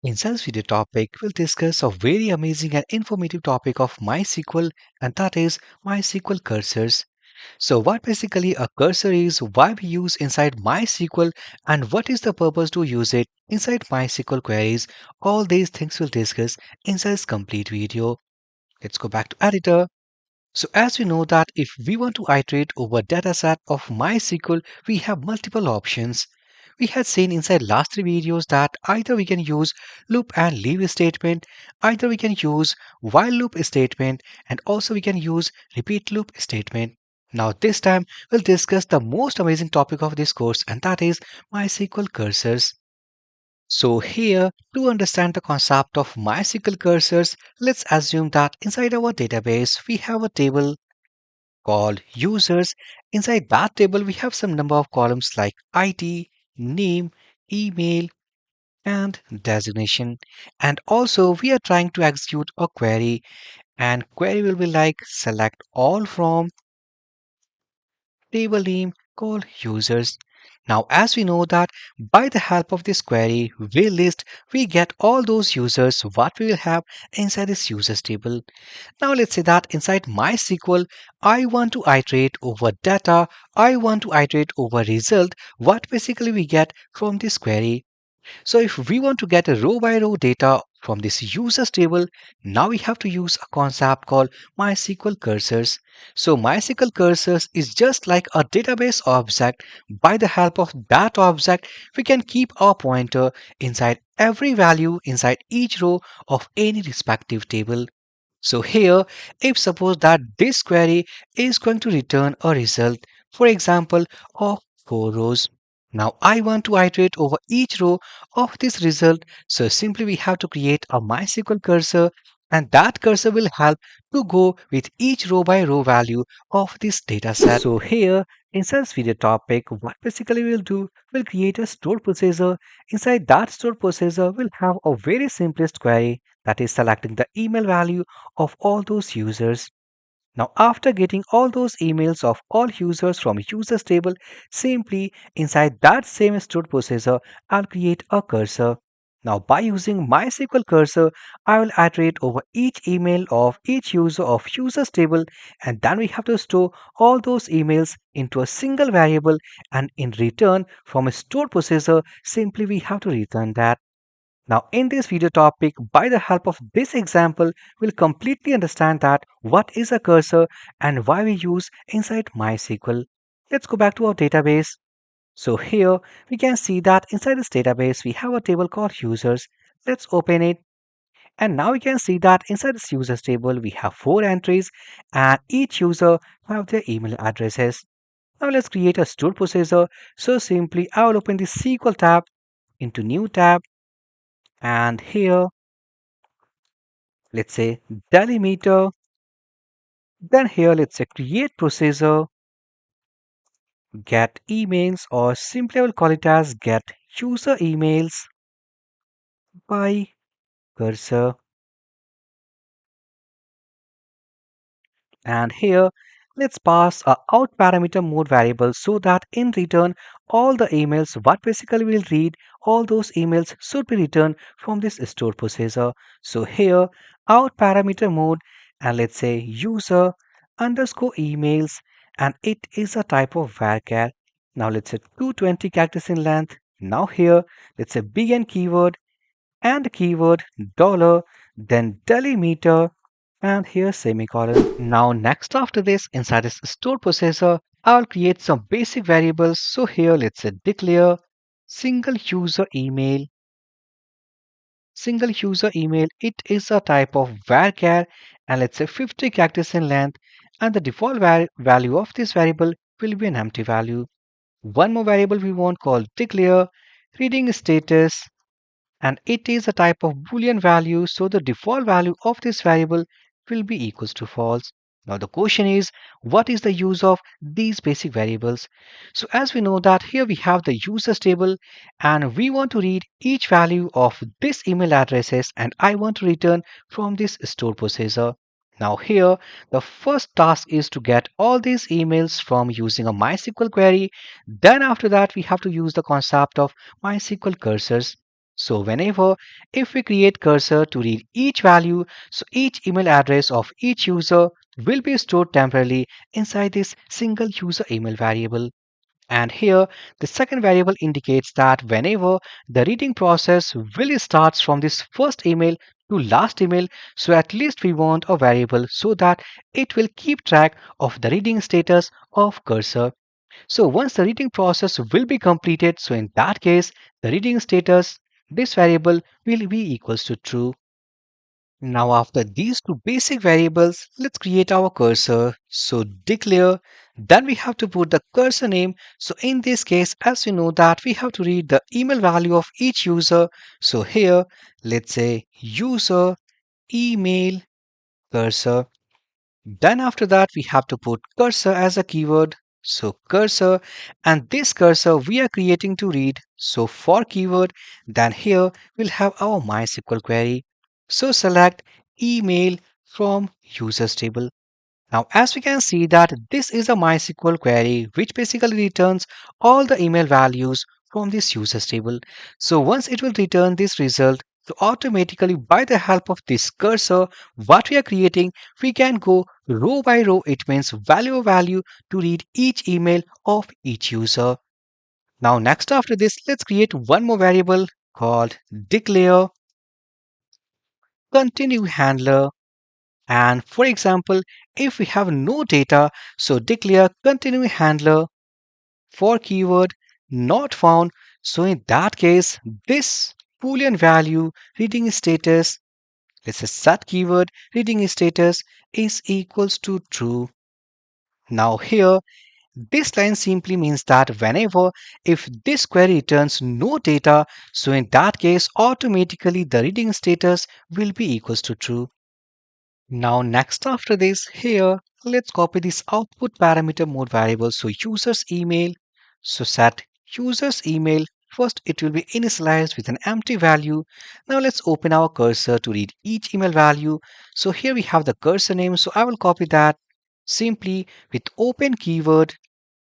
In this video topic, we'll discuss a very amazing and informative topic of MySQL, and that is MySQL cursors. So what basically a cursor is, why we use inside MySQL, and what is the purpose to use it inside MySQL queries. All these things we'll discuss in this complete video. Let's go back to editor. So as we know that if we want to iterate over dataset of MySQL, we have multiple options. We had seen inside last three videos that either we can use loop and leave statement, either we can use while loop statement, and also we can use repeat loop statement. Now this time we'll discuss the most amazing topic of this course, and that is MySQL cursors. So here, to understand the concept of MySQL cursors, let's assume that inside our database we have a table called users. Inside that table we have some number of columns like ID, name, email, and designation. And also we are trying to execute a query, and query will be like select all from table name called users. Now, as we know that by the help of this query we list, we get all those users what we will have inside this users table. Now let's say that inside MySQL, I want to iterate over data, I want to iterate over result, what basically we get from this query. So if we want to get a row by row data from this users table, now we have to use a concept called MySQL cursors. So MySQL cursors is just like a database object. By the help of that object, we can keep our pointer inside every value inside each row of any respective table. So here, if suppose that this query is going to return a result, for example, of 4 rows. Now I want to iterate over each row of this result. So simply we have to create a MySQL cursor, and that cursor will help to go with each row by row value of this data set. So here in this video topic, what basically we'll do, we'll create a stored procedure. Inside that stored procedure, we'll have a very simplest query, that is selecting the email value of all those users. Now, after getting all those emails of all users from users table, simply inside that same stored procedure, I'll create a cursor. Now, by using MySQL cursor, I will iterate over each email of each user of users table, and then we have to store all those emails into a single variable, and in return from a stored procedure, simply we have to return that. Now, in this video topic, by the help of this example, we'll completely understand that what is a cursor and why we use inside MySQL. Let's go back to our database. So here we can see that inside this database, we have a table called users. Let's open it. And now we can see that inside this users table, we have 4 entries, and each user have their email addresses. Now let's create a stored procedure. So simply I will open the SQL tab into new tab, and here let's say delimiter, then here let's say create procedure, get emails, or simply I will call it as get user emails by cursor. And here let's pass a out parameter mode variable, so that in return all the emails what basically will read, all those emails should be returned from this stored procedure. So here out parameter mode, and let's say user underscore emails, and it is a type of varchar. Now let's say 220 characters in length. Now here let's say begin keyword and keyword dollar, then delimiter, and here semicolon. Now next after this, inside this stored processor, I'll create some basic variables. So here let's say declare single user email. Single user email, it is a type of varchar, and let's say 50 characters in length, and the default value of this variable will be an empty value. One more variable we want called declare reading status, and it is a type of boolean value, so the default value of this variable will be equals to false. Now the question is, what is the use of these basic variables? So as we know that here we have the users table, and we want to read each value of this email addresses, and I want to return from this store processor. Now here the first task is to get all these emails from using a MySQL query. Then after that we have to use the concept of MySQL cursors. So whenever if we create cursor to read each value, so each email address of each user will be stored temporarily inside this single user email variable. And here, the second variable indicates that whenever the reading process will starts from this first email to last email, so at least we want a variable so that it will keep track of the reading status of cursor. So once the reading process will be completed, so in that case, the reading status, this variable will be equals to true. Now after these two basic variables, let's create our cursor. So declare, then we have to put the cursor name. So in this case, as you know that we have to read the email value of each user. So here, let's say user email cursor. Then after that, we have to put cursor as a keyword. So cursor, and this cursor we are creating to read. So for keyword, then here we'll have our MySQL query. So select email from users table. Now, as we can see that this is a MySQL query which basically returns all the email values from this users table. So once it will return this result, so automatically by the help of this cursor, what we are creating, we can go row by row. It means value by value to read each email of each user. Now, next after this, let's create one more variable called declare continue handler. And for example, if we have no data, so declare continue handler for keyword not found. So in that case, this boolean value reading status, let's say set keyword reading status is equals to true. Now here, this line simply means that whenever if this query returns no data, so in that case automatically the reading status will be equals to true. Now next after this here, let's copy this output parameter mode variable. So users email, so set users email. First it will be initialized with an empty value. Now let's open our cursor to read each email value. So here we have the cursor name. So I will copy that simply with open keyword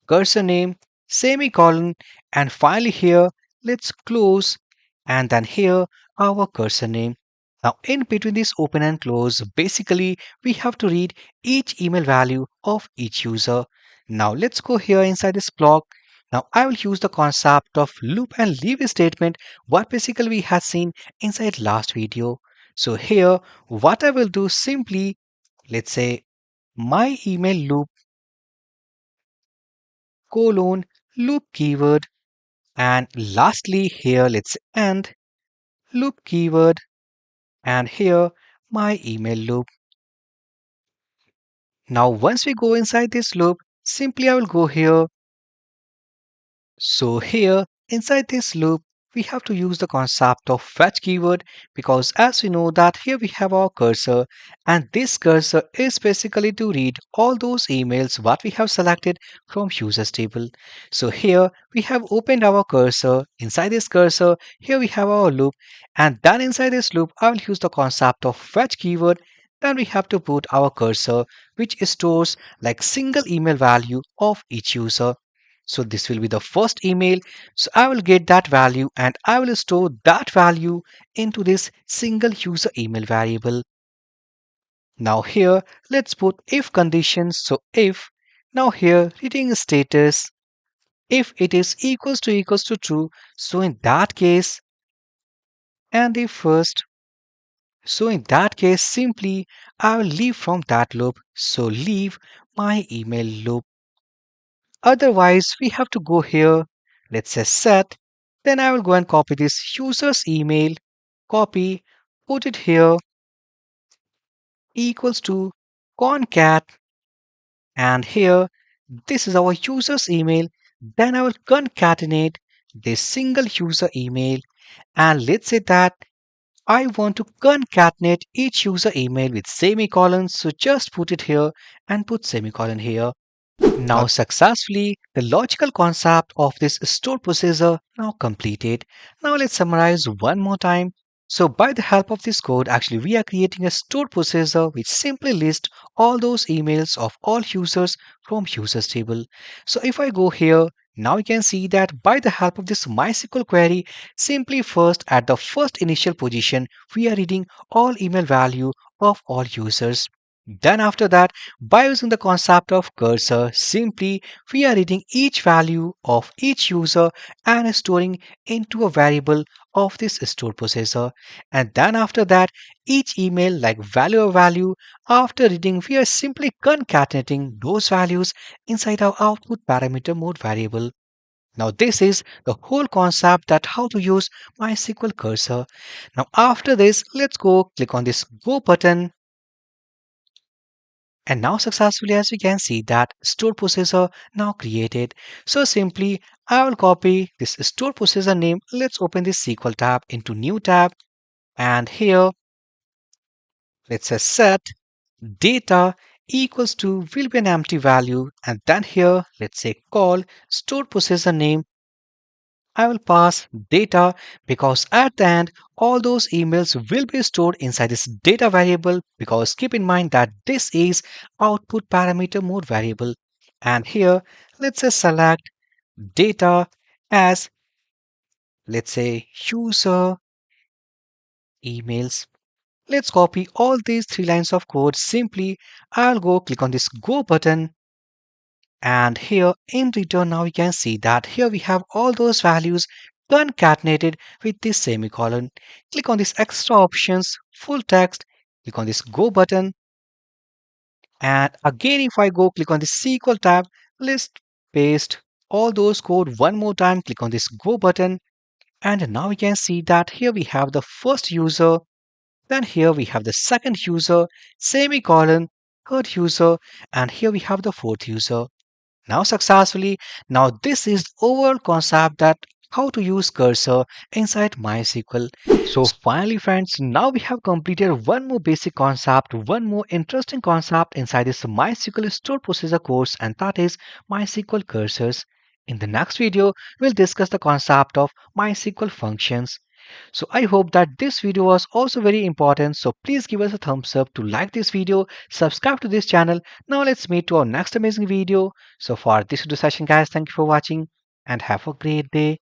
cursor name, semicolon, and finally here, let's close, and then here, our cursor name. Now, in between this open and close, basically, we have to read each email value of each user. Now, let's go here inside this block. Now, I will use the concept of loop and leave statement, what basically we had seen inside last video. So here, what I will do simply, let's say, my email loop colon loop keyword, and lastly here let's end loop keyword, and here my email loop. Now once we go inside this loop, simply I will go here. So here inside this loop, we have to use the concept of fetch keyword, because as we know that here we have our cursor, and this cursor is basically to read all those emails what we have selected from users table. So here we have opened our cursor. Inside this cursor, here we have our loop, and then inside this loop I will use the concept of fetch keyword. Then we have to put our cursor which stores like single email value of each user. So this will be the first email. So I will get that value and I will store that value into this single user email variable. Now here, let's put if conditions. So if, now here reading status, if it is equals to true, so in that case, and if first, so in that case, simply I will leave from that loop. So leave my email loop. Otherwise, we have to go here. Let's say set. Then I will go and copy this user's email. Copy, put it here, equals to concat. And here, this is our user's email. Then I will concatenate this single user email. And let's say that I want to concatenate each user email with semicolons. So just put it here and put semicolon here. Now successfully, the logical concept of this stored procedure now completed. Now let's summarize one more time. So by the help of this code, actually we are creating a stored procedure which simply lists all those emails of all users from users table. So if I go here, now you can see that by the help of this MySQL query, simply first at the first initial position, we are reading all email value of all users. Then after that, by using the concept of cursor, simply we are reading each value of each user and storing into a variable of this stored processor. And then after that, each email like value of value, after reading, we are simply concatenating those values inside our output parameter mode variable. Now this is the whole concept that how to use MySQL cursor. Now after this, let's go click on this go button. And now successfully as we can see that stored processor now created. So simply I will copy this stored processor name. Let's open this SQL tab into new tab. And here let's say set data equals to will be an empty value. And then here let's say call stored processor name. I will pass data because at the end all those emails will be stored inside this data variable because keep in mind that this is output parameter mode variable. And here let's say select data as let's say user emails. Let's copy all these three lines of code. Simply I'll go click on this go button. And here in return, now we can see that here we have all those values concatenated with this semicolon. Click on this extra options, full text, click on this go button. And again, if I go click on the SQL tab, let's paste all those code one more time. Click on this go button. And now we can see that here we have the first user. Then here we have the second user, semicolon, third user, and here we have the fourth user. Now successfully. Now this is the overall concept that how to use cursor inside MySQL. So finally friends, now we have completed one more basic concept, one more interesting concept inside this MySQL Stored Procedure course, and that is MySQL cursors. In the next video, we'll discuss the concept of MySQL functions. So I hope that this video was also very important. So please give us a thumbs up to like this video, subscribe to this channel. Now let's meet to our next amazing video. So for this video session guys, thank you for watching and have a great day.